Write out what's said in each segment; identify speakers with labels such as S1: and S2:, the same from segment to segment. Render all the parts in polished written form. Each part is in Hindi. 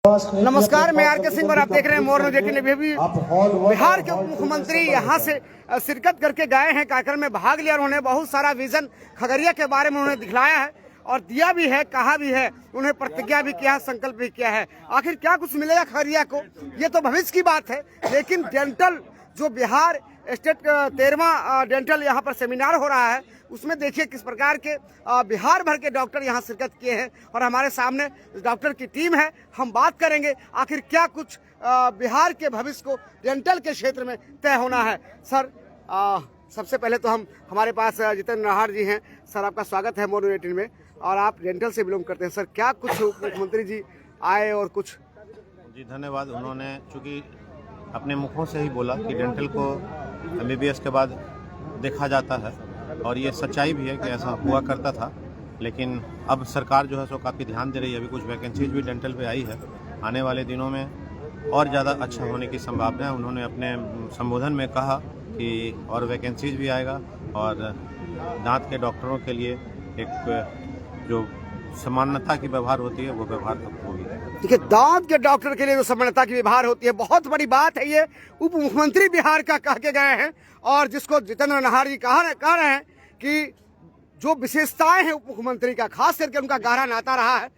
S1: नमस्कार, मैं आर.के. सिंह और आप देख रहे हैं मोर न्यूज 18। बिहार के उप मुख्यमंत्री यहाँ से शिरकत करके गए हैं, कार्यक्रम में भाग लिया और उन्होंने बहुत सारा विजन खगड़िया के बारे में उन्होंने दिखलाया है और दिया भी है, कहा भी है, उन्हें प्रतिज्ञा भी किया है, संकल्प भी किया है। आखिर क्या कुछ मिलेगा खगड़िया को, ये तो भविष्य की बात है। लेकिन डेंटल जो बिहार स्टेट 13वां डेंटल यहाँ पर सेमिनार हो रहा है, उसमें देखिए किस प्रकार के बिहार भर के डॉक्टर यहाँ शिरकत किए हैं और हमारे सामने डॉक्टर की टीम है। हम बात करेंगे आखिर क्या कुछ बिहार के भविष्य को डेंटल के क्षेत्र में तय होना है। सर, सबसे पहले तो हमारे पास जितेंद्र नाहर जी हैं। सर, आपका स्वागत है मोर न्यूज 18 में और आप डेंटल से बिलोंग करते हैं। सर, क्या कुछ मुख्यमंत्री जी आए और कुछ
S2: जी धन्यवाद। उन्होंने चूँकि अपने मुखों से ही बोला कि डेंटल को MBBS के बाद देखा जाता है और ये सच्चाई भी है कि ऐसा हुआ करता था, लेकिन अब सरकार जो है सो काफ़ी ध्यान दे रही है। अभी कुछ वैकेंसीज भी डेंटल पे आई है, आने वाले दिनों में और ज़्यादा अच्छा होने की संभावना है। उन्होंने अपने संबोधन में कहा कि और वैकेंसीज भी आएगा और दांत के डॉक्टरों के लिए एक जो समानता की व्यवहार होती है वो व्यवहार होगी।
S1: देखिए, दांत के डॉक्टर के लिए जो समानता की व्यवहार होती है, बहुत बड़ी बात है। ये उप मुख्यमंत्री बिहार का कह के गए हैं और जिसको जितेंद्र नाहर जी कह रहे हैं कि जो विशेषताएं हैं उप मुख्यमंत्री का, खास करके उनका गहरा नाता रहा है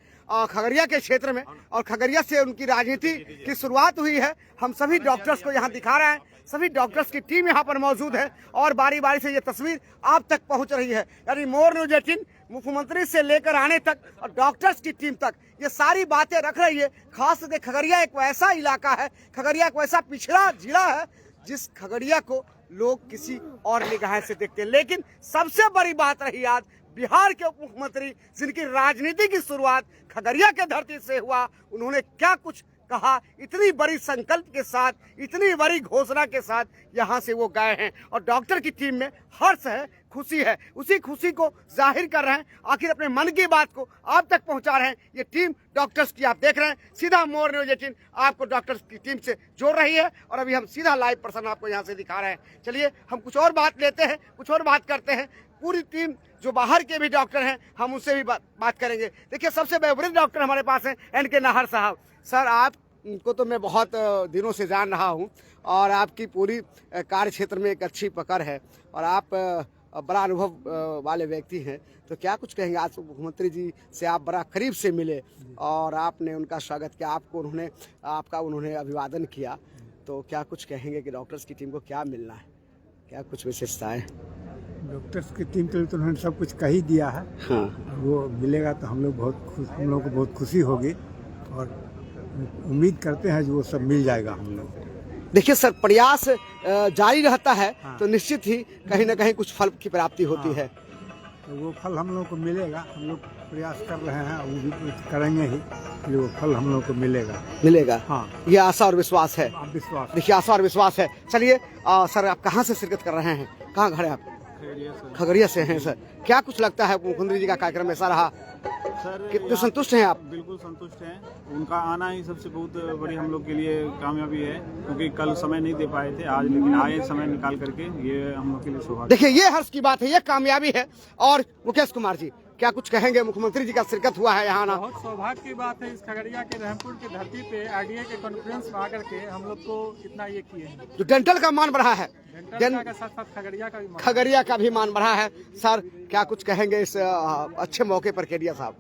S1: खगड़िया के क्षेत्र में और खगड़िया से उनकी राजनीति की शुरुआत हुई है। हम सभी डॉक्टर्स को यहाँ दिखा रहे हैं, सभी डॉक्टर्स की टीम यहाँ पर मौजूद है और बारी बारी से ये तस्वीर आप तक पहुँच रही है। यानी मोर न्यूज 18 मुख्यमंत्री से लेकर आने तक और डॉक्टर्स की टीम तक ये सारी बातें रख रही है। खास करके खगड़िया एक वैसा इलाका है, खगड़िया एक वैसा पिछड़ा जिला है जिस खगड़िया को लोग किसी और निगाह से देखते हैं। लेकिन सबसे बड़ी बात रही आज बिहार के उप मुख्यमंत्री जिनकी राजनीति की शुरुआत खगड़िया के धरती से हुआ, उन्होंने क्या कुछ कहा, इतनी बड़ी संकल्प के साथ, इतनी बड़ी घोषणा के साथ यहाँ से वो गए हैं और डॉक्टर की टीम में हर्ष है, खुशी है। उसी खुशी को जाहिर कर रहे हैं, आखिर अपने मन की बात को आप तक पहुंचा रहे हैं। ये टीम डॉक्टर्स की आप देख रहे हैं, सीधा मोर न्यूज 18 आपको डॉक्टर्स की टीम से जोड़ रही है और अभी हम सीधा लाइव पर्सन आपको यहाँ से दिखा रहे हैं। चलिए हम कुछ और बात लेते हैं, कुछ और बात करते हैं। पूरी टीम जो बाहर के भी डॉक्टर हैं, हम उससे भी बात करेंगे। देखिए, सबसे वरिष्ठ डॉक्टर हमारे पास हैं N.K. नाहर साहब। सर, आपको तो मैं बहुत दिनों से जान रहा हूं और आपकी पूरी कार्य क्षेत्र में एक अच्छी पकड़ है और आप बड़ा अनुभव वाले व्यक्ति हैं। तो क्या कुछ कहेंगे, आज मुख्यमंत्री जी से आप बड़ा करीब से मिले और आपने उनका स्वागत किया, उन्होंने अभिवादन किया, तो क्या कुछ कहेंगे कि डॉक्टर्स की टीम को क्या मिलना है, क्या कुछ विशेषताएँ?
S3: डॉक्टर्स की टीम के लिए तो उन्होंने सब कुछ कह ही दिया है।
S1: हाँ,
S3: वो मिलेगा तो हम लोग को बहुत खुशी होगी और उम्मीद करते हैं जो वो सब मिल जाएगा हम लोग।
S1: देखिए सर, प्रयास जारी रहता है
S3: हाँ।
S1: तो निश्चित ही कहीं ना कहीं कुछ फल की प्राप्ति होती
S3: हाँ।
S1: है।
S3: तो वो फल हम लोग को मिलेगा, हम लोग प्रयास कर रहे हैं, वो भी करेंगे ही, कि वो फल हम लोग को मिलेगा। हाँ,
S1: ये आशा और विश्वास है।
S3: विश्वास।
S1: देखिए, आशा और विश्वास है। चलिए सर, आप कहाँ से शिरकत कर रहे हैं, कहाँ घर है आप? खगड़िया से हैं। सर, क्या कुछ लगता है मुख्यमंत्री जी का कार्यक्रम ऐसा रहा,
S4: सर?
S1: कितने संतुष्ट हैं आप?
S4: बिल्कुल संतुष्ट हैं। उनका आना ही सबसे बहुत बड़ी हम लोग के लिए कामयाबी है, क्योंकि कल समय नहीं दे पाए थे आज, लेकिन आए समय निकाल करके, ये हम लोग के लिए सौभाग्य।
S1: देखिए, ये हर्ष की बात है, ये कामयाबी है। और मुकेश कुमार जी, क्या कुछ कहेंगे? मुख्यमंत्री जी का शिरकत हुआ है यहाँ ना।
S5: बहुत सौभाग्य की बात है, इस खगड़िया के रहमपुर की धरती पे RDA के कॉन्फ्रेंस में आकर के हम लोग को इतना ये किए हैं।
S1: जो डेंटल का मान बढ़ा है,
S5: डेंटल का साथ साथ खगड़िया का भी मान।
S1: खगड़िया का भी मान बढ़ा है। सर, क्या कुछ कहेंगे इस अच्छे मौके पर केडिया साहब?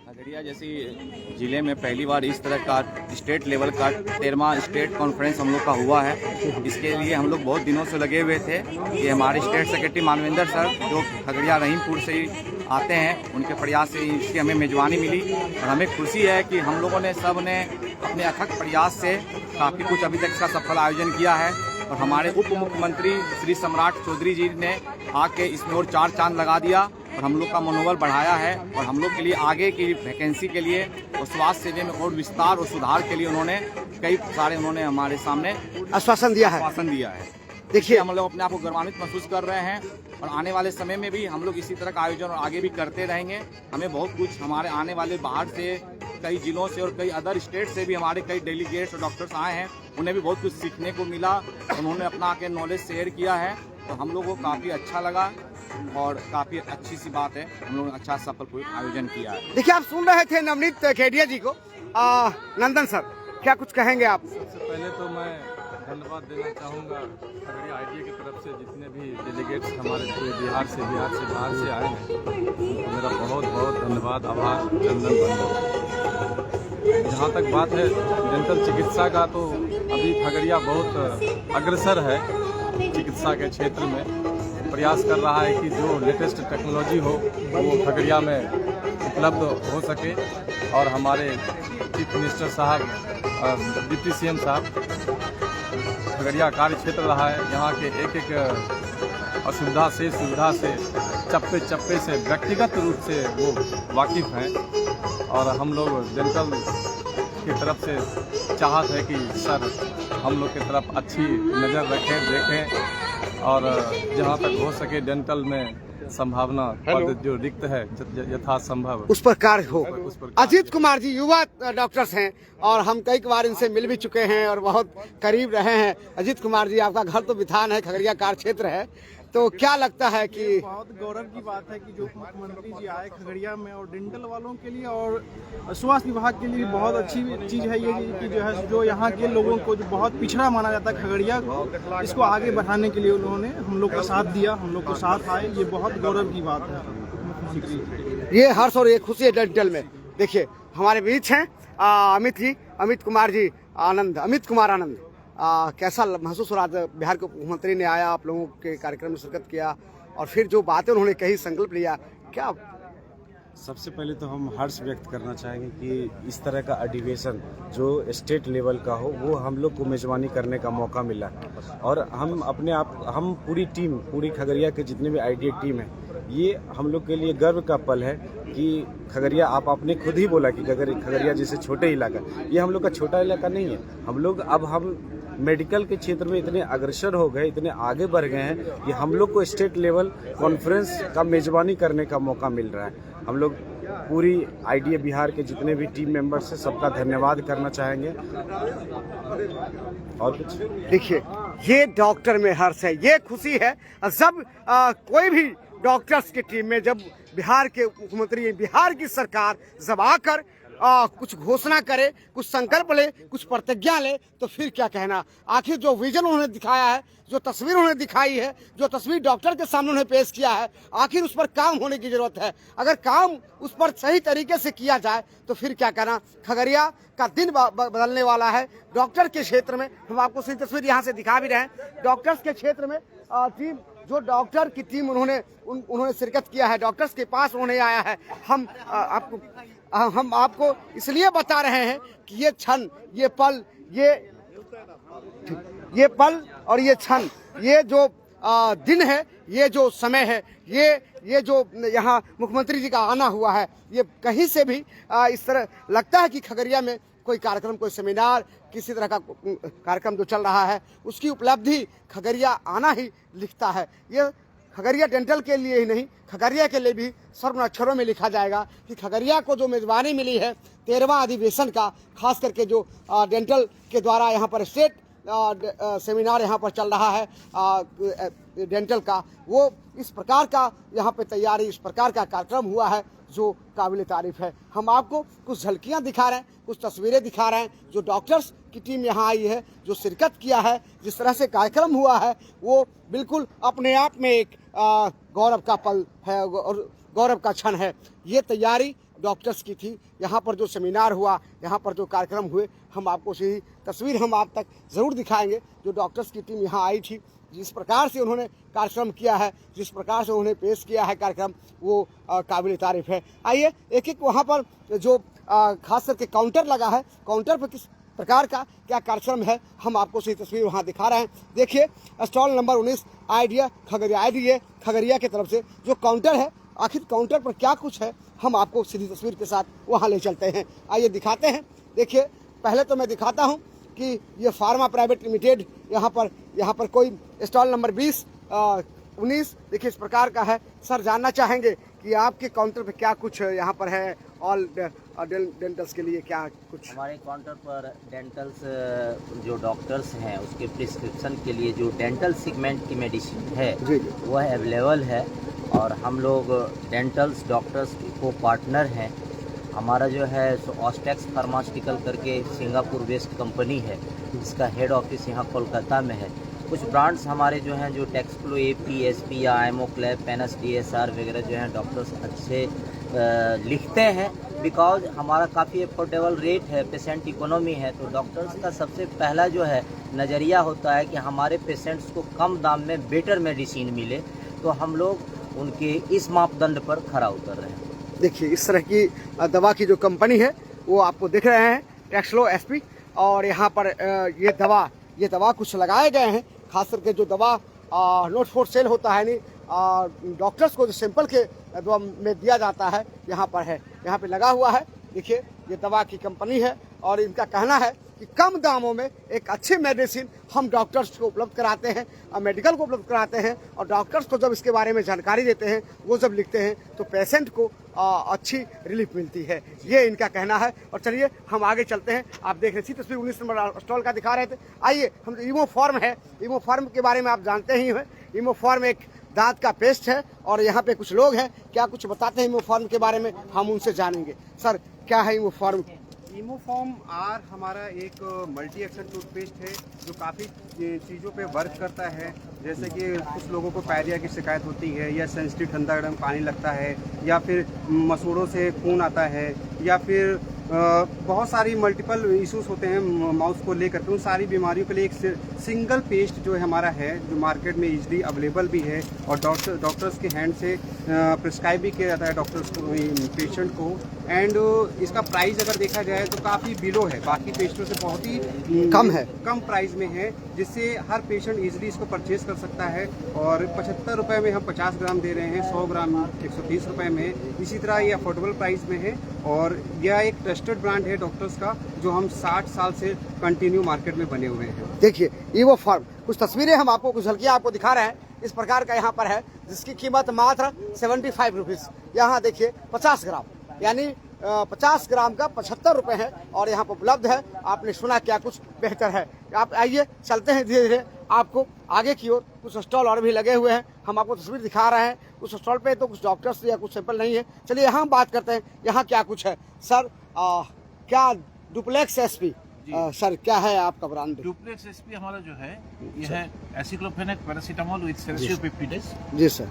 S6: खगड़िया जैसी जिले में पहली बार इस तरह का स्टेट लेवल का 13वां स्टेट कॉन्फ्रेंस हम लोग का हुआ है। इसके लिए हम लोग बहुत दिनों से लगे हुए थे। ये हमारे स्टेट सेक्रेटरी मानवेंद्र सर, जो खगड़िया रहीमपुर से ही आते हैं, उनके प्रयास से इसकी हमें मेजबानी मिली और हमें खुशी है कि हम लोगों ने सब ने अपने अथक प्रयास से काफ़ी कुछ अभी तक इसका सफल आयोजन किया है और हमारे उप मुख्यमंत्री श्री सम्राट चौधरी जी ने आके इसमें और 4 चांद लगा दिया और हम लोग का मनोबल बढ़ाया है और हम लोग के लिए आगे की वैकेंसी के लिए और स्वास्थ्य सेवा में और विस्तार और सुधार के लिए उन्होंने हमारे सामने
S1: आश्वासन दिया है।
S6: देखिए, हम लोग अपने आप को गौरवान्वित महसूस कर रहे हैं और आने वाले समय में भी हम लोग इसी तरह का आयोजन और आगे भी करते रहेंगे। हमें बहुत कुछ हमारे आने वाले बाहर से कई जिलों से और कई अदर स्टेट से भी हमारे कई डेलीगेट्स और डॉक्टर्स आए हैं, उन्हें भी बहुत कुछ सीखने को मिला, उन्होंने अपना आके नॉलेज शेयर किया है, तो हम लोग को काफ़ी अच्छा लगा और काफ़ी अच्छी सी बात है। हम लोगों ने अच्छा सफल आयोजन किया है।
S1: देखिए, आप सुन रहे थे नवनीत केडिया जी को नंदन सर, क्या कुछ कहेंगे आप?
S7: सबसे पहले तो मैं धन्यवाद देना चाहूँगा खगड़िया आईडीए की तरफ से जितने भी डेलीगेट्स हमारे पूरे बिहार से बाहर से आए हैं, तो मेरा बहुत बहुत धन्यवाद, आभार, चंदन बंदन। जहाँ तक बात है डेंटल चिकित्सा का, तो अभी खगड़िया बहुत अग्रसर है चिकित्सा के क्षेत्र में। प्रयास कर रहा है कि जो लेटेस्ट टेक्नोलॉजी हो वो खगड़िया में उपलब्ध हो सके, और हमारे चीफ मिनिस्टर साहब, डिप्टी सीएम साहब, खगड़िया कार्य क्षेत्र रहा है, यहाँ के एक एक असुविधा से सुविधा से चप्पे चप्पे से व्यक्तिगत रूप से वो वाकिफ़ हैं। और हम लोग डेंटल की तरफ से चाहत है कि सर हम लोग की तरफ अच्छी नज़र रखें, देखें, और जहाँ तक हो सके डेंटल में संभावना पद जो रिक्त है यथासंभव
S1: उस पर कार्य हो। अजीत कुमार जी युवा डॉक्टर्स हैं और हम कई बार इनसे मिल भी चुके हैं और बहुत करीब रहे हैं। अजीत कुमार जी, आपका घर तो बिथान है, खगड़िया कार्य क्षेत्र है, तो क्या लगता है कि
S8: बहुत गौरव की बात है कि जो मुख्यमंत्री जी आए खगड़िया में, और डेंटल वालों के लिए और स्वास्थ्य विभाग के लिए बहुत अच्छी चीज़ है ये कि जो है जो यहाँ के लोगों को जो बहुत पिछड़ा माना जाता है खगड़िया को, इसको आगे बढ़ाने के लिए उन्होंने हम लोग का साथ दिया, हम लोग को साथ आए, ये बहुत गौरव की बात है मुख्यमंत्री जी।
S1: ये हर्ष और ये खुशी है डेंटल में। देखिए हमारे बीच हैं अमित कुमार जी आनंद, अमित कुमार आनंद। कैसा महसूस हो रहा था? बिहार के मुख्यमंत्री ने आया, आप लोगों के कार्यक्रम में शिरकत किया और फिर जो बातें उन्होंने कही, संकल्प लिया, क्या?
S9: सबसे पहले तो हम हर्ष व्यक्त करना चाहेंगे कि इस तरह का अधिवेशन जो स्टेट लेवल का हो वो हम लोग को मेजबानी करने का मौका मिला, और हम पूरी टीम, पूरी खगड़िया के जितने भी आईडीए टीम है, ये हम लोग के लिए गर्व का पल है कि खगड़िया, आपने खुद ही बोला कि खगड़िया जैसे छोटे इलाका, ये हम लोग का छोटा इलाका नहीं है। हम मेडिकल के क्षेत्र में इतने अग्रसर हो गए, इतने आगे बढ़ गए हैं कि हम लोग को स्टेट लेवल कॉन्फ्रेंस का मेजबानी करने का मौका मिल रहा है। हम लोग पूरी आईडीए बिहार के जितने भी टीम मेंबर्स हैं सबका धन्यवाद करना चाहेंगे। और कुछ
S1: देखिए, ये डॉक्टर में हर्ष है, ये खुशी है जब कोई भी डॉक्टर्स की टीम में, जब बिहार के मुख्यमंत्री, बिहार की सरकार जब आकर कुछ घोषणा करे, कुछ संकल्प ले, कुछ प्रतिज्ञा ले, तो फिर क्या कहना। आखिर जो विजन उन्होंने दिखाया है, जो तस्वीर उन्होंने दिखाई है, जो तस्वीर डॉक्टर के सामने उन्होंने पेश किया है, आखिर उस पर काम होने की जरूरत है। अगर काम उस पर सही तरीके से किया जाए तो फिर क्या कहना। खगड़िया का दिन बदलने वाला है डॉक्टर के क्षेत्र में। हम आपको सही तस्वीर यहाँ से दिखा भी रहे हैं। डॉक्टर्स के क्षेत्र में टीम, जो डॉक्टर की टीम उन्होंने शिरकत किया है, डॉक्टर्स के पास उन्होंने आया है। हम आपको इसलिए बता रहे हैं कि ये क्षण, ये पल, ये पल और ये क्षण, ये जो दिन है, ये जो समय है, ये जो यहाँ मुख्यमंत्री जी का आना हुआ है, ये कहीं से भी इस तरह लगता है कि खगड़िया में कोई कार्यक्रम, कोई सेमिनार, किसी तरह का कार्यक्रम जो चल रहा है, उसकी उपलब्धि खगड़िया आना ही लिखता है। ये खगड़िया डेंटल के लिए ही नहीं, खगड़िया के लिए भी स्वर्ण अक्षरों में लिखा जाएगा कि खगड़िया को जो मेजबानी मिली है 13वां अधिवेशन का, खास करके जो डेंटल के द्वारा यहाँ पर स्टेट सेमिनार यहाँ पर चल रहा है डेंटल का, वो इस प्रकार का यहाँ पे तैयारी, इस प्रकार का कार्यक्रम हुआ है जो काबिल तारीफ है। हम आपको कुछ झलकियाँ दिखा रहे हैं, कुछ तस्वीरें दिखा रहे हैं। जो डॉक्टर्स की टीम यहाँ आई है, जो शिरकत किया है, जिस तरह से कार्यक्रम हुआ है, वो बिल्कुल अपने आप में एक गौरव का पल है और गौरव का क्षण है। ये तैयारी डॉक्टर्स की थी। यहाँ पर जो सेमिनार हुआ, यहाँ पर जो कार्यक्रम हुए, हम आपको सही तस्वीर हम आप तक ज़रूर दिखाएंगे। जो डॉक्टर्स की टीम यहाँ आई थी, जिस प्रकार से उन्होंने कार्यक्रम किया है, जिस प्रकार से उन्होंने पेश किया है कार्यक्रम, वो काबिल तारीफ है। आइए एक एक वहाँ पर जो खास करके काउंटर लगा है, काउंटर पर किस प्रकार का क्या कार्यक्रम है, हम आपको सही तस्वीर वहाँ दिखा रहे हैं। देखिए, स्टॉल नंबर 19 आईडीए खगड़िया की तरफ से जो काउंटर है, आखिर काउंटर पर क्या कुछ है, हम आपको सीधी तस्वीर के साथ वहाँ ले चलते हैं। आइए दिखाते हैं। देखिए, पहले तो मैं दिखाता हूँ कि ये फार्मा प्राइवेट लिमिटेड यहाँ पर कोई स्टॉल नंबर 19 देखिए इस प्रकार का है। सर, जानना चाहेंगे कि आपके काउंटर पे क्या कुछ यहाँ पर है, ऑल डेंटल्स के लिए क्या कुछ?
S10: हमारे काउंटर पर डेंटल्स जो डॉक्टर्स हैं उसके प्रिस्क्रिप्शन के लिए जो डेंटल सेगमेंट की मेडिसिन है वह अवेलेबल है, और हम लोग डेंटल्स डॉक्टर्स को पार्टनर हैं, हमारा जो है सो ऑस्टेक्स फार्मास्यूटिकल करके सिंगापुर बेस्ड कंपनी है, इसका हेड ऑफिस यहाँ कोलकाता में है। कुछ ब्रांड्स हमारे जो हैं जो टेक्सफ्लो AP, SP, आइमोक्लेप, पेनस DSR वगैरह जो हैं डॉक्टर्स अच्छे लिखते हैं, बिकॉज हमारा काफ़ी अफोर्डेबल रेट है, पेशेंट इकोनॉमी है। तो डॉक्टर्स का सबसे पहला जो है नज़रिया होता है कि हमारे पेशेंट्स को कम दाम में बेटर मेडिसिन मिले, तो हम लोग उनके इस मापदंड पर खरा उतर रहे हैं।
S1: देखिए इस तरह की दवा की जो कंपनी है वो आपको दिख रहे हैं, टेक्सफ्लो SP, और यहाँ पर ये दवा कुछ लगाए गए हैं, खास करके जो दवा नोट फॉर सेल होता है, नहीं डॉक्टर्स को जो सैंपल के दवा में दिया जाता है, यहाँ पर है, यहाँ पे लगा हुआ है। देखिए ये दवा की कंपनी है और इनका कहना है कि कम दामों में एक अच्छी मेडिसिन हम डॉक्टर्स को उपलब्ध कराते हैं और मेडिकल को उपलब्ध कराते हैं, और डॉक्टर्स को जब इसके बारे में जानकारी देते हैं, वो जब लिखते हैं तो पेशेंट को अच्छी रिलीफ मिलती है, ये इनका कहना है। और चलिए हम आगे चलते हैं। आप देख रहे थी तस्वीर 19 नंबर स्टॉल का दिखा रहे थे। आइए हम इमोफॉर्म है, इमोफॉर्म के बारे में आप जानते ही हैं। इमोफॉर्म एक दांत का पेस्ट है और यहाँ पे कुछ लोग हैं, क्या कुछ बताते हैं इमोफॉर्म के बारे में, हम उनसे जानेंगे। सर क्या है इमोफॉर्म?
S11: इमोफॉर्म आर हमारा एक मल्टी एक्शन टूथपेस्ट है जो काफ़ी चीज़ों पे वर्क करता है। जैसे कि कुछ लोगों को पायरिया की शिकायत होती है, या सेंसिटिव ठंडा गर्म पानी लगता है, या फिर मसूड़ों से खून आता है, या फिर बहुत सारी मल्टीपल इश्यूज होते हैं माउथ को लेकर, तो उन सारी बीमारियों के लिए एक सिंगल पेस्ट जो है हमारा है, जो मार्केट में इजीली अवेलेबल भी है और डॉक्टर्स के हैंड से प्रिस्क्राइब भी किया जाता है डॉक्टर्स को, पेशेंट को। एंड इसका प्राइस अगर देखा जाए तो काफ़ी बिलो है, बाकी पेस्टों से बहुत ही कम प्राइस में है, जिससे हर पेशेंट इजीली इसको परचेज कर सकता है। और 75 रुपये में हम 50 ग्राम दे रहे हैं, 100 ग्राम 130 रुपये में। इसी तरह ये अफोर्डेबल प्राइस में है और यह एक ट्रस्टेड ब्रांड है डॉक्टर्स का, जो हम 60 साल से कंटिन्यू मार्केट में बने हुए हैं।
S1: देखिए इमोफॉर्म, कुछ तस्वीरें हम आपको, कुछ झलकियाँ आपको दिखा रहे हैं, इस प्रकार का यहाँ पर है, जिसकी कीमत मात्र 75 रुपीज़। यहाँ देखिए 50 ग्राम, यानी 50 ग्राम का 75 रुपये है और यहाँ पर उपलब्ध है। आपने सुना क्या कुछ बेहतर है। आप आइए चलते हैं धीरे धीरे आपको आगे की ओर। कुछ स्टॉल और भी लगे हुए हैं, हम आपको तस्वीर दिखा रहे हैं। कुछ स्टॉल पे तो कुछ डॉक्टर्स या कुछ सैंपल नहीं है। चलिए यहाँ बात करते हैं, यहाँ क्या कुछ है। सर क्या डुप्लेक्स SP, सर क्या है आपका ब्रांड?
S12: डुप्लेक्स SP हमारा जो है ये है एसिक्लोफेनेक पैरासीटामोल विद सेलेसियोपेप्टिडेज।
S1: जी सर,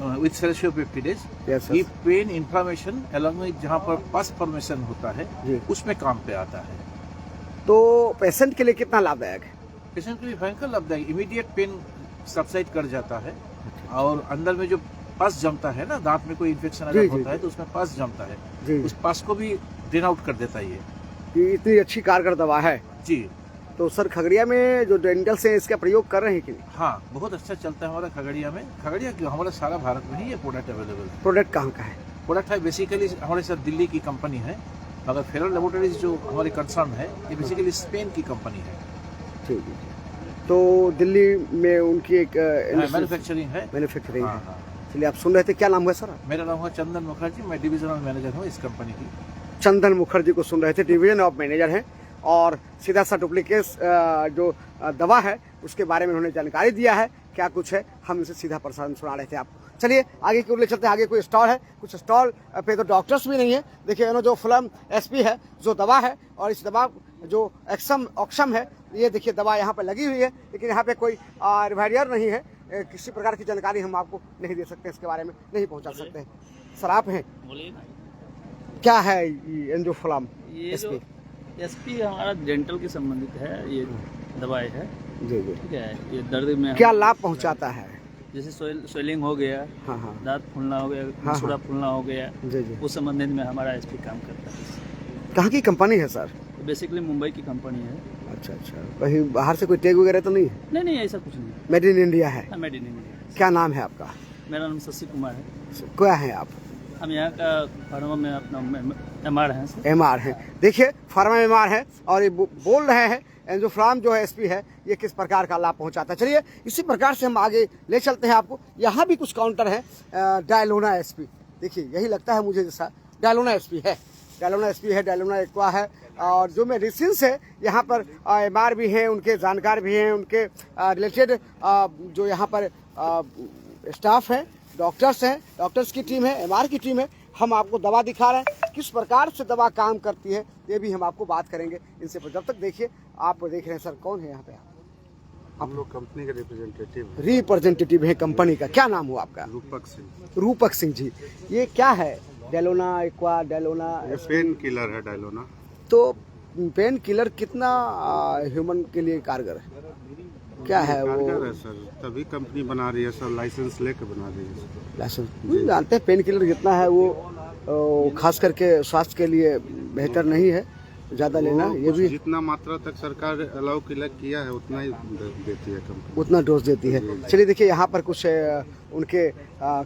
S12: विद सेलेसियोपेप्टिडेज। ये पेन इन्फ्लामेशन अलॉन्ग विद जहाँ पर पस फॉर्मेशन होता है उसमें काम पे आता है।
S1: तो पेशेंट के लिए कितना लाभदायक है?
S12: पेशेंट के लिए भयंकर लाभदायक, इमीडिएट पेन सबसाइड कर जाता है और अंदर में जो पस जमता है ना, दांत में कोई इन्फेक्शन अगर होता है तो उसमें पस जमता है, उस पस को भी ड्रेन आउट कर देता है।
S1: ये इतनी अच्छी कारगर दवा है
S12: जी।
S1: तो सर खगड़िया में जो डेंटल्स हैं इसका प्रयोग कर रहे हैं कि नहीं?
S12: हाँ, बहुत अच्छा चलता है हमारा खगड़िया में। खगड़िया क्यों, हमारा सारा भारत में ही ये प्रोडक्ट अवेलेबल है।
S1: प्रोडक्ट कहाँ का है?
S12: प्रोडक्ट है बेसिकली हमारे साथ दिल्ली की कंपनी है, मगर फेरल लेबोरेटरीज जो हमारी कंसर्न है ये बेसिकली स्पेन की कंपनी है।
S1: ठीक है, तो दिल्ली में उनकी एक
S12: मैन्युफैक्चरिंग है।
S1: चलिए आप सुन रहे थे, क्या नाम है सर?
S12: मेरा नाम है चंदन मुखर्जी, मैं डिविजनल मैनेजर हूँ इस कंपनी की।
S1: चंदन मुखर्जी को सुन रहे थे, डिवीजन ऑफ मैनेजर हैं, और सीधा सा डुप्लीकेट जो दवा है उसके बारे में उन्होंने जानकारी दिया है। क्या कुछ है हम इसे सीधा प्रसारण सुना रहे थे आपको। चलिए आगे की ओर ले चलते हैं। आगे कोई स्टॉल है, कुछ स्टॉल पे तो डॉक्टर्स भी नहीं है। देखिए जो फ्लम SP है जो दवा है, और इस दवा जो ऑक्सम है, ये देखिए दवा यहाँ पे लगी हुई है, लेकिन यहाँ पे कोई रिवाइडर नहीं है। किसी प्रकार की जानकारी हम आपको नहीं दे सकते, इसके बारे में नहीं पहुँचा सकते। सर आप हैं, क्या है एंजियोफ्लम SP?
S13: SP हमारा डेंटल के संबंधित है, ये दवाई है
S1: जी जी।
S13: ठीक है, ये दर्द में
S1: क्या लाभ पहुंचाता है?
S13: जैसे स्वेलिंग हो गया, दांत फूलना हो गया, मसूड़ा फूलना हो गया,
S1: जी जी,
S13: उस संबंधित में हमारा SP काम करता है।
S1: कहाँ की कंपनी है सर?
S13: बेसिकली मुंबई की कंपनी है।
S1: अच्छा, कहीं बाहर से कोई टैग वगैरह तो नहीं है?
S13: नहीं, ऐसा कुछ नहीं।
S1: मेड इन इंडिया है?
S13: Made in India.
S1: क्या नाम है आपका?
S13: मेरा नाम शशि कुमार है।
S1: क्या है आप?
S13: हम यहाँ का फार्मा में अपना MR हैं।
S1: MR है, देखिए फार्मा MR है, और ये बोल रहे हैं एंजियोफ्लम जो है SP है, ये किस प्रकार का लाभ पहुंचाता है। चलिए इसी प्रकार से हम आगे ले चलते हैं आपको। यहाँ भी कुछ काउंटर है, डायलोना SP, देखिए यही लगता है मुझे जैसा डायलोना SP है। डायलोना SP है, डायलोना एक्वा है, और जो मेडिसिन है यहाँ पर MR भी हैं, उनके जानकार भी हैं, उनके रिलेटेड जो यहाँ पर स्टाफ हैं, डॉक्टर्स हैं, डॉक्टर्स की टीम है, MR की टीम है, हम आपको दवा दिखा रहे हैं, किस प्रकार से दवा काम करती है ये भी हम आपको बात करेंगे इनसे। पर जब तक देखिए, आप देख रहे हैं सर, कौन है यहाँ पे?
S14: हम लोग कंपनी के
S1: रिप्रेजेंटेटिव है कंपनी का। क्या नाम हुआ आपका?
S14: रूपक सिंह।
S1: रूपक सिंह जी, ये क्या है? डेलोना एक्वा, डेलोना
S14: पेन किलर है डेलोना।
S1: तो पेन किलर कितना ह्यूमन के लिए कारगर है? क्या है वो?
S14: कारगर है सर, तभी कंपनी बना रही है सर, लाइसेंस लेके बना रही है।
S1: लाइसेंस जानते हैं, पेन किलर जितना है वो खास करके स्वास्थ्य के लिए बेहतर नहीं है ज़्यादा लेना। ये भी
S14: जितना मात्रा तक सरकार अलाउ किया है उतना ही देती है कंपनी,
S1: उतना डोज देती है। चलिए देखिए, यहाँ पर कुछ उनके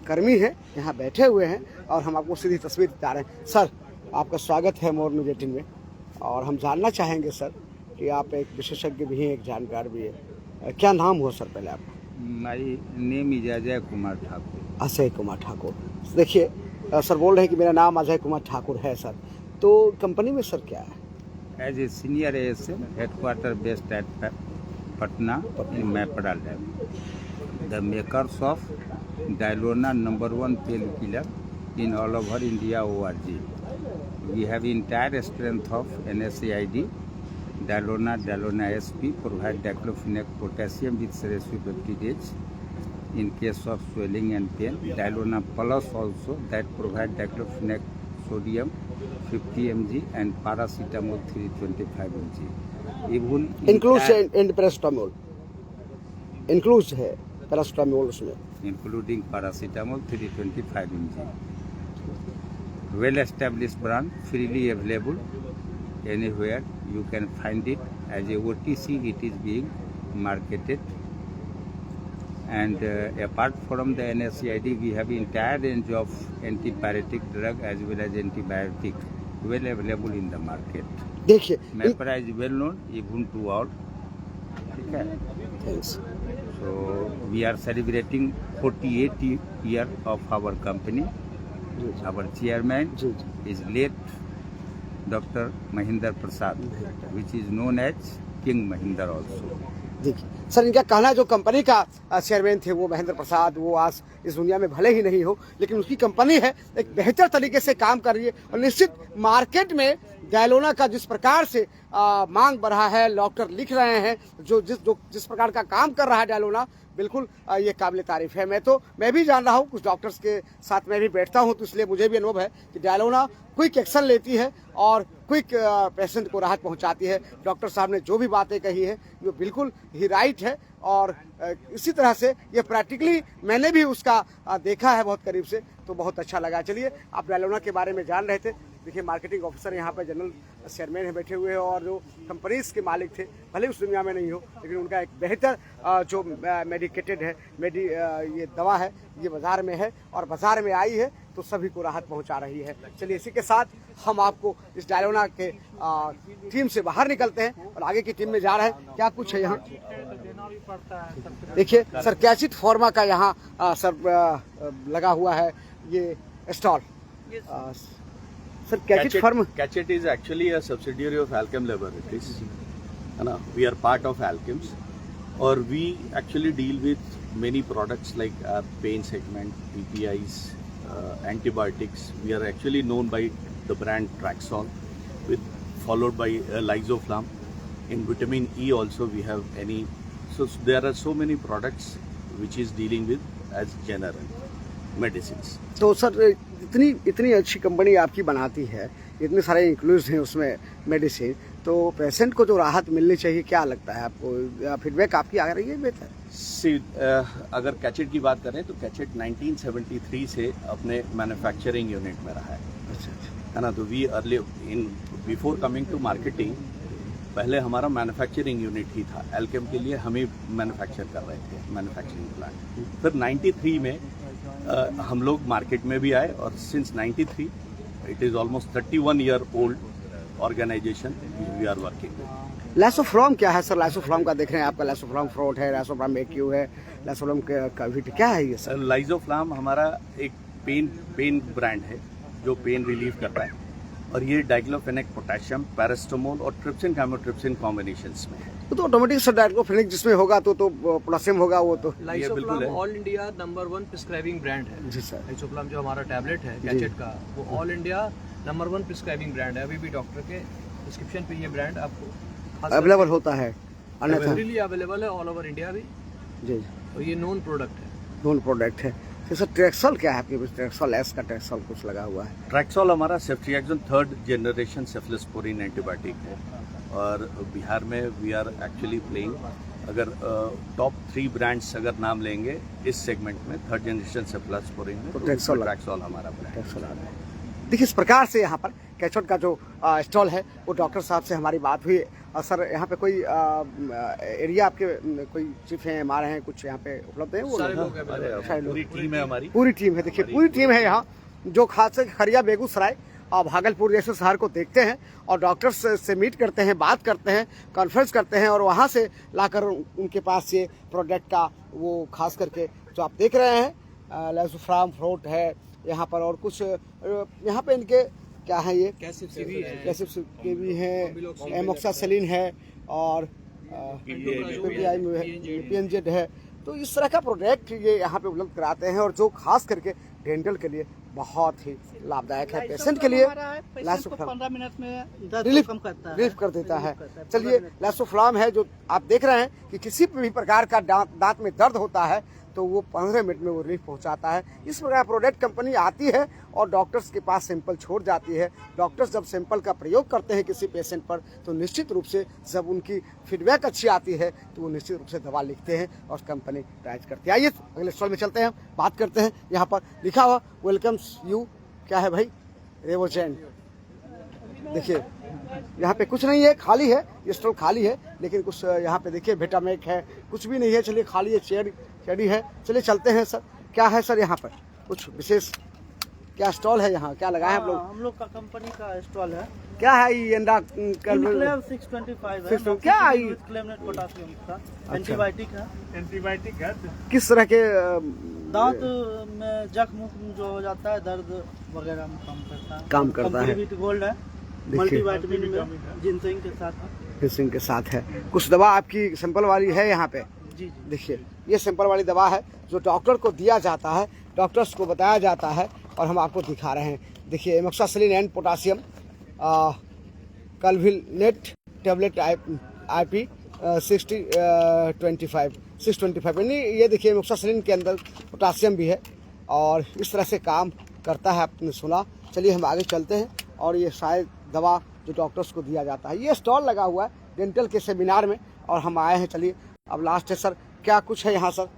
S1: कर्मी हैं, यहाँ बैठे हुए हैं और हम आपको सीधी तस्वीर दिखा रहे हैं। सर, आपका स्वागत है मोर न्यूज 18 में, और हम जानना चाहेंगे सर कि आप एक विशेषज्ञ भी हैं, एक जानकार भी है। क्या नाम हुआ सर पहले आपका?
S15: My name is Ajay Kumar Thakur.
S1: Ajay Kumar Thakur. देखिए सर बोल रहे हैं कि मेरा नाम अजय कुमार ठाकुर है सर। तो कंपनी में सर क्या है?
S15: As a senior ASM, headquarter based at Patna in Mapra lab, the makers of डायलोना number 1 pain killer in all over India ORG. We have entire strength of NSAID, Dalona, Dalona SP, provide diclofenac potassium with resveratrol in case of swelling and pain. Dalona Plus also that provide diclofenac sodium 50 mg and paracetamol 325 mg. Even
S1: includes and paracetamol. Includes है paracetamol उसमें.
S15: Including paracetamol 325 mg. Well established brand, freely available anywhere. You can find it as a OTC. It is being marketed, and apart from the NSAID, we have entire range of antipyretic drug as well as antibiotic well available in the market.
S1: देखिए,
S15: Mapra is well known even to all. ठीक है?
S1: Thanks.
S15: So we are celebrating 48 year of our company. Our chairman is late Dr. Mahinder Prasad, which is known as King Mahinder also.
S1: देखिए सर, इनका कहना है जो कंपनी का चेयरमैन थे वो महेंद्र प्रसाद, वो आज इस दुनिया में भले ही नहीं हो, लेकिन उसकी कंपनी है एक बेहतर तरीके से काम कर रही है। और निश्चित मार्केट में डायलोना का जिस प्रकार से मांग बढ़ा है, डॉक्टर लिख रहे हैं, जिस प्रकार का काम कर रहा है डायलोना, बिल्कुल ये काबिल तारीफ है। मैं भी जान रहा हूँ, कुछ डॉक्टर्स के साथ मैं भी बैठता हूँ, तो इसलिए मुझे भी अनुभव है कि डायलोना क्विक एक्शन लेती है और क्विक पेशेंट को राहत पहुँचाती है। डॉक्टर साहब ने जो भी बातें कही है वो बिल्कुल ही राइट है, और इसी तरह से ये प्रैक्टिकली मैंने भी उसका देखा है बहुत करीब से, तो बहुत अच्छा लगा। चलिए, आप डायलोना के बारे में जान रहे थे। देखिए, मार्केटिंग ऑफिसर यहाँ पर जनरल चेयरमैन है बैठे हुए हैं, और जो कंपनीज के मालिक थे, भले उस दुनिया में नहीं हो, लेकिन उनका एक बेहतर जो मेडिकेटेड है ये दवा है, ये बाज़ार में है और बाज़ार में आई है तो सभी को राहत पहुंचा रही है। चलिए, इसी के साथ हम आपको इस डायलोना के टीम से बाहर निकलते हैं और आगे की टीम में जा रहे हैं। क्या कुछ है यहाँ? देखिए सर, कैचिट फार्मा का यहाँ सर लगा हुआ है ये stall. Sir, Catchet pharma,
S16: Catchet is actually a subsidiary of Alchem Laboratories. We are part of Alchems, or we actually deal with many products like pain segment, PPIs, antibiotics. We are actually known by the brand Traxol, followed by Lysoflam. In vitamin E also we have any. So there are so many products which is dealing with as general medicines.
S1: तो सर, इतनी अच्छी कंपनी आपकी बनाती है, इतने सारे इंक्लूड हैं उसमें मेडिसिन, तो पेशेंट को जो राहत मिलनी चाहिए, क्या लगता है आपको? फीडबैक आपकी आ रही है बेहतर?
S16: अगर कैचेट की बात करें तो कैचेट 1973 से अपने मैन्युफैक्चरिंग यूनिट में रहा है। है ना? तो we early before coming to marketing, पहले हमारा मैन्युफैक्चरिंग यूनिट ही था। एल्केम के लिए हम ही मैन्युफैक्चर कर रहे थे, मैन्युफैक्चरिंग प्लांट। फिर 93 में हम लोग मार्केट में भी आए, और since 93 it is almost 31 year old organization we are working with.
S1: लाइसोफ्लॉम क्या है सर? लाइसोफ्लॉम का देख रहे हैं आपका, लाइसोफ्लॉम फ्रोट है, लाइसोफ्लॉम एक्यू है, लाइसोफ्लॉम क्या है ये सर?
S16: लाइसोफ्लॉम हमारा एक पेन ब्रांड है जो पेन रिलीफ करता है, और ये डाइक्लोफेनेक पोटेशियम, पैरास्टामोल और ट्रिप्सिन कैमोट्रिप्सिन कॉम्बिनेशंस में है।
S1: वो तो ऑटोमेटिक सर डाइक्लोफेनेक जिसमें होगा तो पोटेशियम होगा वो तो।
S16: बिल्कुल है।
S17: All India number 1 prescribing brand है
S1: जी सर।
S17: लाइसोफ्लाम जो हमारा टैबलेट है गैजेट का, वो all India number 1 prescribing brand है। अभी भी डॉक्टर के प्रिस्क्रिप्शन पे ये ब्रांड आपको
S1: अवेलेबल होता है, अन्यथा
S17: फ्रीली अवेलेबल है ऑल ओवर इंडिया भी
S1: जी।
S17: और ये नोन प्रोडक्ट है।
S1: नोन प्रोडक्ट है। तो सर ट्रैक्सोल क्या है आपके पास? ट्रैक्सोल एस का ट्रैक्सोल कुछ लगा हुआ है?
S16: ट्रैक्सोल हमारा ceftriaxone 3rd generation cephalosporin antibiotic है और बिहार में वी आर एक्चुअली प्लेइंग, अगर टॉप 3 ब्रांड्स अगर नाम लेंगे इस सेगमेंट में 3rd जनरेशन सेफलोस्पोरिन में, तो ट्रैक्सोल हमारा ब्रांड।
S1: देखिए इस प्रकार से यहाँ पर कैचोट का जो स्टॉल है वो डॉक्टर साहब से हमारी बात हुई। और सर यहाँ पे कोई एरिया आपके कोई चीफ हैं, हमारे हैं कुछ यहाँ पे उपलब्ध है? वो
S16: पूरी टीम है हमारी,
S1: पूरी टीम है। देखिए पूरी टीम है यहाँ, जो खास करके खरिया, बेगूसराय और भागलपुर जैसे शहर को देखते हैं और डॉक्टर्स से मीट करते हैं, बात करते हैं, कॉन्फ्रेंस करते हैं और वहाँ से लाकर उनके पास ये प्रोडक्ट का वो खास करके जो आप देख रहे हैं लाइसोफ्लाम फ्रूट है यहाँ पर, और कुछ यहाँ पे इनके क्या है, ये कैसिपसिबी है, एमोक्सासिलिन है और PNZ है। तो इस तरह का प्रोडक्ट ये यहाँ पे उपलब्ध कराते हैं और जो खास करके डेंटल के लिए बहुत ही लाभदायक है। पेशेंट के लिए
S8: 15 मिनट में दर्द
S1: रिलीफ
S8: कम करता है,
S1: रिलीफ कर देता है। चलिए लाइसोफ्लाम है जो आप देख रहे हैं कि किसी भी प्रकार का दांत में दर्द होता है तो वो 15 मिनट में वो रिलीफ पहुंचाता है। इस प्रकार प्रोडक्ट कंपनी आती है और डॉक्टर्स के पास सैंपल छोड़ जाती है। डॉक्टर्स जब सैंपल का प्रयोग करते हैं किसी पेशेंट पर तो निश्चित रूप से जब उनकी फीडबैक अच्छी आती है तो वो निश्चित रूप से दवा लिखते हैं और कंपनी प्राइज करती है। आइए अगले स्टॉल में चलते हैं, बात करते हैं। यहाँ पर लिखा हुआ वेलकम्स यू, क्या है भाई? रेवोजेन। देखिए यहाँ पे कुछ नहीं है, खाली है, ये स्टॉल खाली है, लेकिन कुछ यहाँ पे देखिए विटामिक है, कुछ भी नहीं है। चलिए खाली है, चेयरी है। चलिए चलते हैं सर, क्या है सर यहाँ पर कुछ विशेष, क्या स्टॉल है यहाँ, क्या लगाए आप लोग?
S8: हम लोग का कंपनी का स्टॉल है।
S1: क्या है ये?
S8: 625 है,
S1: क्या है ये?
S8: पोटासियम का एंटीबायोटिक है।
S5: एंटीबायोटिक है।
S1: किस तरह के
S8: दांत में जख्म जो हो जाता है, दर्द वगैरह में काम करता है। गोल्ड है, मल्टीविटामिन में जिंसेंग के साथ है। कुछ दवा आपकी सैंपल वाली है यहाँ पे? जी।
S1: देखिए ये सैंपल वाली दवा है जो डॉक्टर को दिया जाता है, डॉक्टर्स को बताया जाता है और हम आपको दिखा रहे हैं। देखिए एमोक्सासिलिन एंड पोटासियम कल्विनेट टैबलेट IP 625 यानी ये देखिए एमोक्सासिलिन के अंदर पोटासियम भी है और इस तरह से काम करता है, आपने सुना। चलिए हम आगे चलते हैं और ये शायद दवा जो डॉक्टर्स को दिया जाता है। ये स्टॉल लगा हुआ है डेंटल के सेमिनार में और हम आए हैं। चलिए अब लास्ट है सर, क्या कुछ है यहाँ सर?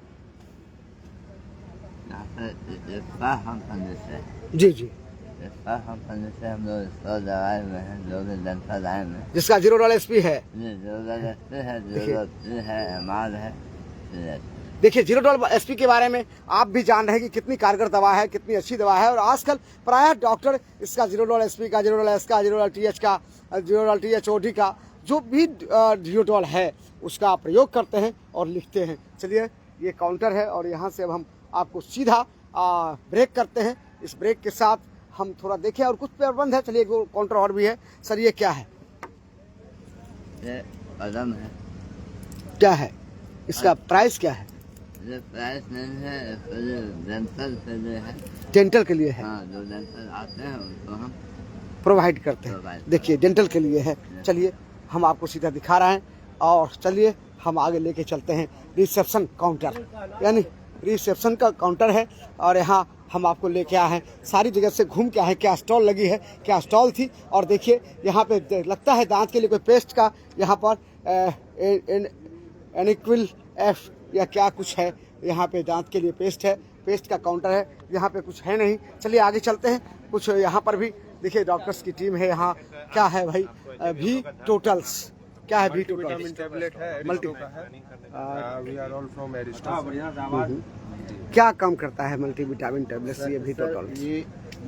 S1: जी जी
S18: हम लोग लगाए हुए हैं, डेंटल लाइन में,
S1: जिसका $0 है, देखिए $0 के बारे में आप भी जान रहे हैं कि कितनी कारगर दवा है, कितनी अच्छी दवा है। और आजकल प्रायः डॉक्टर इसका $0 का, $0 का, $0TH का, $0THOD का जो भी डिओडोल है उसका प्रयोग करते हैं और लिखते हैं। चलिए ये काउंटर है और यहाँ से अब हम आपको सीधा ब्रेक करते हैं। इस ब्रेक के साथ हम थोड़ा देखें और कुछ प्रबंध है। चलिए एक काउंटर और भी है। सर ये क्या है?
S18: ये कदम है।
S1: क्या है इसका प्राइस क्या है?
S18: ये प्राइस नहीं है, डेंटल के लिए है।
S1: डेंटल के लिए है?
S18: हाँ, जो डेंटल आते हैं उनको हम
S1: प्रोवाइड करते हैं। देखिए डेंटल के लिए है। चलिए हम आपको सीधा दिखा रहे हैं और चलिए हम आगे लेके चलते हैं। रिसेप्शन काउंटर, यानी रिसेप्शन का काउंटर है और यहाँ हम आपको लेके आए हैं। सारी जगह से घूम के आए, क्या स्टॉल लगी है, क्या स्टॉल थी। और देखिए यहाँ पे लगता है दांत के लिए कोई पेस्ट का, यहाँ पर एनिक्विल F या क्या कुछ है, यहाँ पे दांत के लिए पेस्ट है, पेस्ट का काउंटर है। यहाँ पे कुछ है नहीं। चलिए आगे चलते हैं। कुछ यहाँ पर भी देखिए डॉक्टर्स की टीम है। यहाँ क्या है भाई? भी टोटल्स, क्या है? भी टोटल्स
S14: टैबलेट है,
S1: multi
S14: we are all from Aristo.
S1: क्या काम करता है मल्टीविटामिन टैबलेट्स? ये भी टोटल,
S14: ये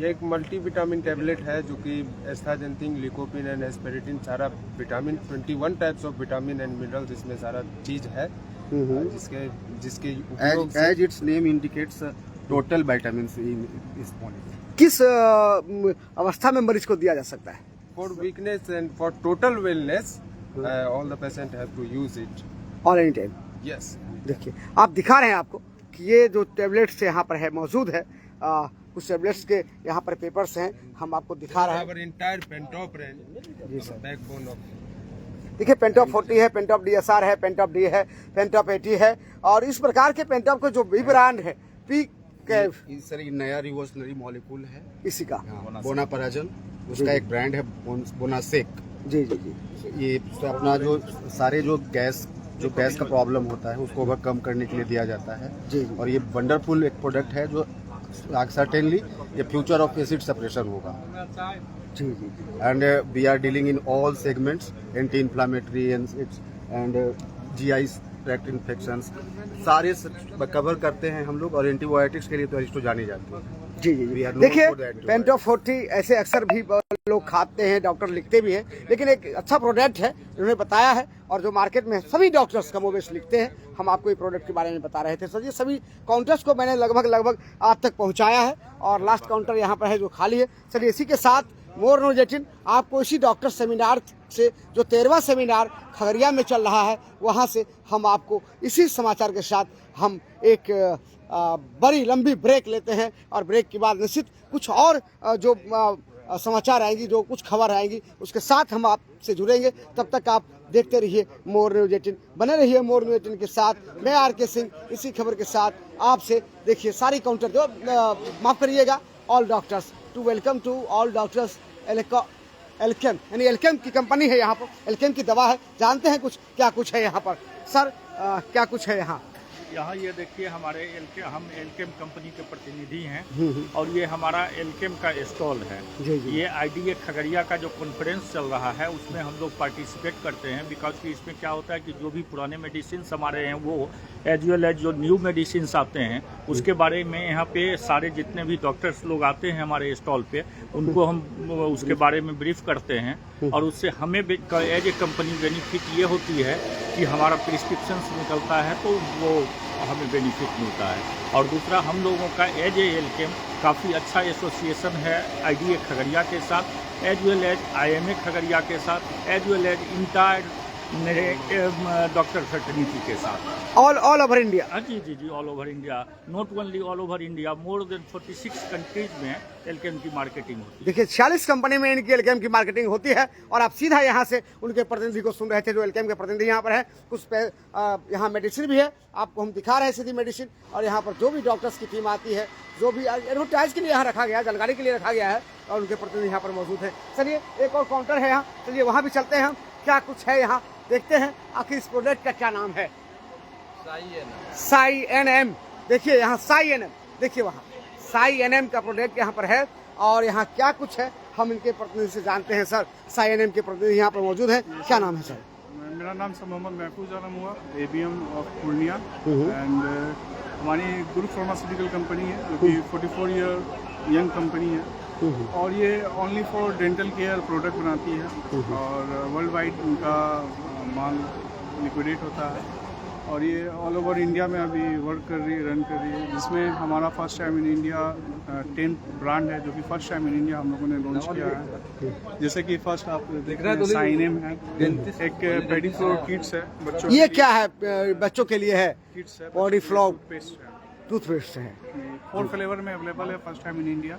S14: एक मल्टीविटामिन टैबलेट है जो कि एस्थाजेंथिन, लिकोपिन एंड एस्पेरिटिन, सारा vitamin 21 types of vitamin and minerals इसमें सारा चीज है, जिसके
S11: as its name indicates total vitamin in इस मॉलिक्यूल।
S1: किस अवस्था में मरीज को दिया जा सकता है?
S14: For weakness and for total wellness, all the patient have to use it.
S1: All any time.
S14: Yes.
S1: देखिए आप दिखा रहे हैं आपको कि ये जो टेबलेट्स यहाँ पर है मौजूद है, कुछ टेबलेट्स के यहाँ पर पेपर्स हैं, हम आपको दिखा रहे हैं।
S14: Our entire Pentop range,
S1: जी सर।
S14: backbone of
S1: देखिए पेंटॉप 40 है, पेंटॉप DSR है, पेंटॉप D है, पेंटॉप 80 है, और इस प्रकार के पेंटॉप का जो भी ब्रांड है पीक
S19: सर ये नया रिवोल्यूशनरी मॉलिक्यूल है
S1: इसी का,
S19: बोनापराजल, उसका एक ब्रांड है बोनासेक।
S1: जी जी जी।
S19: ये अपना जो सारे जो गैस का प्रॉब्लम होता है उसको ओवरकम करने के लिए दिया जाता है
S1: जी।
S19: और ये वंडरफुल एक प्रोडक्ट है जो सर्टेनली ये फ्यूचर ऑफ एसिड सेपरेशन होगा
S1: जी जी।
S19: And we are dealing in all segments, anti inflammatory and GI tract infections सारे कवर करते हैं हम लोग, और एंटीबायोटिक्स के लिए तो अरिस्टो जाने जाते हैं।
S1: जी जी जी। देखिए पेंटॉप 40 ऐसे अक्सर भी लोग खाते हैं, डॉक्टर लिखते भी हैं, लेकिन एक अच्छा प्रोडक्ट है उन्होंने बताया है, और जो मार्केट में सभी डॉक्टर्स कमोबेश लिखते हैं। हम आपको ये प्रोडक्ट के बारे में बता रहे थे सर। ये सभी काउंटर्स को मैंने लगभग आप तक पहुंचाया है, और लास्ट काउंटर यहाँ पर है जो खाली है। चलिए इसी के साथ मोरनोजेटिन आपको इसी डॉक्टर सेमिनार से, जो 13वां सेमिनार खगड़िया में चल रहा है, वहाँ से हम आपको इसी समाचार के साथ हम एक बड़ी लंबी ब्रेक लेते हैं, और ब्रेक के बाद निश्चित कुछ और जो समाचार आएंगी, जो कुछ खबर आएंगी, उसके साथ हम आपसे जुड़ेंगे। तब तक आप देखते रहिए मोर न्यूज 18, बने रहिए मोर न्यूज 18 के साथ। मैं RK सिंह इसी खबर के साथ आपसे। देखिए सारी काउंटर जो माफ करिएगा, all doctors to welcome to all doctors Alkem, यानी एल्केम की कंपनी है यहाँ पर, एल्केम की दवा है। जानते हैं कुछ क्या कुछ है यहाँ पर सर, क्या कुछ है यहाँ?
S20: यहाँ ये देखिए हमारे हम एल्केम कंपनी के प्रतिनिधि हैं, और ये हमारा एल्केम का स्टॉल है। ये IDA खगड़िया का जो कॉन्फ्रेंस चल रहा है उसमें हम लोग पार्टिसिपेट करते हैं, बिकॉज कि इसमें क्या होता है कि जो भी पुराने मेडिसिन हमारे हैं वो एज वेल एज जो न्यू मेडिसिन आते हैं उसके बारे में यहाँ पे सारे जितने भी डॉक्टर्स लोग आते हैं हमारे स्टॉल पे, उनको हम उसके बारे में ब्रीफ करते हैं, और उससे हमें एज ए कंपनी बेनिफिट ये होती है कि हमारा प्रिस्क्रिप्शन निकलता है तो वो हमें बेनिफिट मिलता है। और दूसरा हम लोगों का एज ए एल्केम काफ़ी अच्छा एसोसिएशन है IDA खगड़िया के साथ, as well as IMA Khagaria के साथ, as well as entire doctor fraternity के साथ,
S1: ऑल ओवर इंडिया।
S20: जी जी जी, all over India, not only all over India, more than 46 countries में एल्केम की मार्केटिंग होती है।
S1: देखिए 46 कंपनी में इनकी एल्केम की मार्केटिंग होती है, और आप सीधा यहाँ से उनके प्रतिनिधि को सुन रहे थे, जो एल्केम के प्रतिनिधि यहाँ पर है। कुछ यहाँ मेडिसिन भी है, आपको हम दिखा रहे हैं सीधी मेडिसिन, और यहाँ पर जो भी डॉक्टर्स की टीम आती है, जो भी एडवर्टाइज के लिए यहाँ रखा गया है, जानकारी के लिए रखा गया है, और उनके प्रतिनिधि यहाँ पर मौजूद है। चलिए एक और काउंटर है यहाँ, चलिए वहाँ भी चलते हैं हम, क्या कुछ है यहाँ देखते हैं। आखिर इस प्रोडक्ट का क्या नाम है? साई NM। देखिए यहाँ साई NM, देखिए वहाँ साई NM का प्रोडक्ट यहाँ पर है, और यहाँ क्या कुछ है हम इनके प्रतिनिधि से जानते हैं। सर साई NM के प्रतिनिधि यहाँ पर मौजूद है, क्या नाम है सर?
S4: मेरा नाम सर मोहम्मद महफूज आलम हुआ, ABM ऑफ पूर्णिया, एंड हमारी ग्रुप फार्मास्यूटिकल कंपनी है जो कि 44 ईयर यंग कंपनी है, और ये only for dental care product बनाती है, और वर्ल्ड वाइड उनका माल लिक्विडेट होता है, और ये ऑल ओवर इंडिया में अभी रन कर रही है, जिसमें हमारा first time in India 10 brand है, जो कि फर्स्ट टाइम इन इंडिया हम लोगों ने लॉन्च किया है। जैसे कि फर्स्ट आप देख रहे हैं साई NM है, एक पेडीफ्लोर किट्स है बच्चों,
S1: ये क्या है? बच्चों के लिए है,
S4: किट्स है,
S1: पेडीफ्लोर
S4: पेस्ट है,
S1: टूथपेस्ट है,
S4: 4 फ्लेवर में अवेलेबल है, फर्स्ट टाइम इन इंडिया,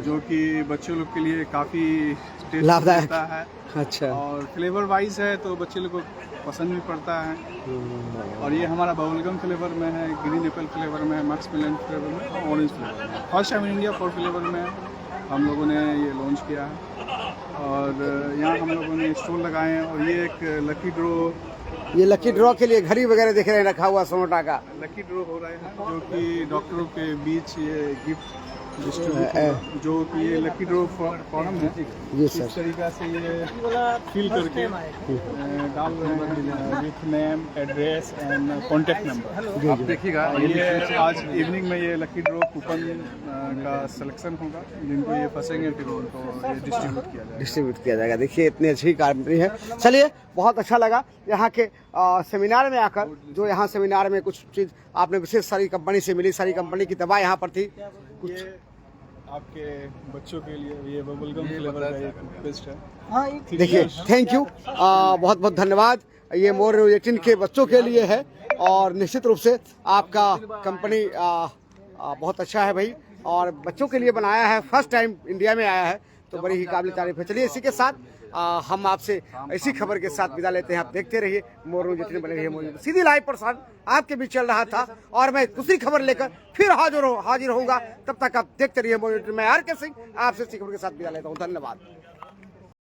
S4: जो कि बच्चों लोग के लिए काफ़ी
S1: लाभदायक
S4: है।
S1: अच्छा, और
S4: फ्लेवर वाइज है तो बच्चे लोग को पसंद भी पड़ता है। और ये हमारा बबलगम फ्लेवर में है, ग्रीन एप्पल फ्लेवर में है, मैक्स मिलन फ्लेवर में, और ऑरेंज फ्लेवर में। First time in India 4 flavour में हम लोगों ने ये लॉन्च किया है, और यहाँ हम लोगों ने स्टॉल लगाए हैं। और ये एक लकी ड्रॉ,
S1: ये लकी ड्रॉ के लिए घड़ी वगैरह दिख रहे हैं रखा हुआ सोनोटा का,
S4: लकी ड्रॉ हो रहा है, जो कि डॉक्टरों के बीच ये गिफ्ट डिस्ट्रीब्यूट, जो कि ये लकी ड्रॉ फॉर्म है, इस तरीका से ये फिल करके डाल रहे हैं with name, address and contact number. आप देखिएगा ये आज इवनिंग में ये लकी ड्रॉ कूपन का सिलेक्शन होगा, जिनको ये फंसेंगे फिर उनको डिस्ट्रीब्यूट किया जाएगा।
S1: देखिए इतनी अच्छी कंपनी है। चलिए बहुत अच्छा लगा यहाँ के सेमिनार में आकर, जो यहाँ सेमिनार में कुछ चीज़ आपने विशेष सारी कंपनी से मिली, सारी कंपनी की दवा यहाँ पर थी कुछ।
S4: आपके बच्चों के लिए ये बबलगम फ्लेवर का एक पेस्ट है।
S1: देखिए, थैंक यू, बहुत बहुत धन्यवाद। ये मोर 18 के बच्चों के लिए है और निश्चित रूप से आपका कंपनी बहुत अच्छा है भाई, और बच्चों के लिए बनाया है, फर्स्ट टाइम इंडिया में आया है, तो बड़ी ही काबिल तारीफ है। चलिए इसी के साथ हम आपसे इसी खबर के साथ विदा लेते हैं। आप देखते रहिए मोर जितने बने रहिए मोर सीधी लाइव प्रसारण आपके बीच चल रहा था, और मैं दूसरी खबर लेकर फिर हाजिर होऊंगा। तब तक आप देखते रहिए मोर। मैं आर के सिंह आपसे इसी खबर के साथ विदा लेता हूँ। धन्यवाद।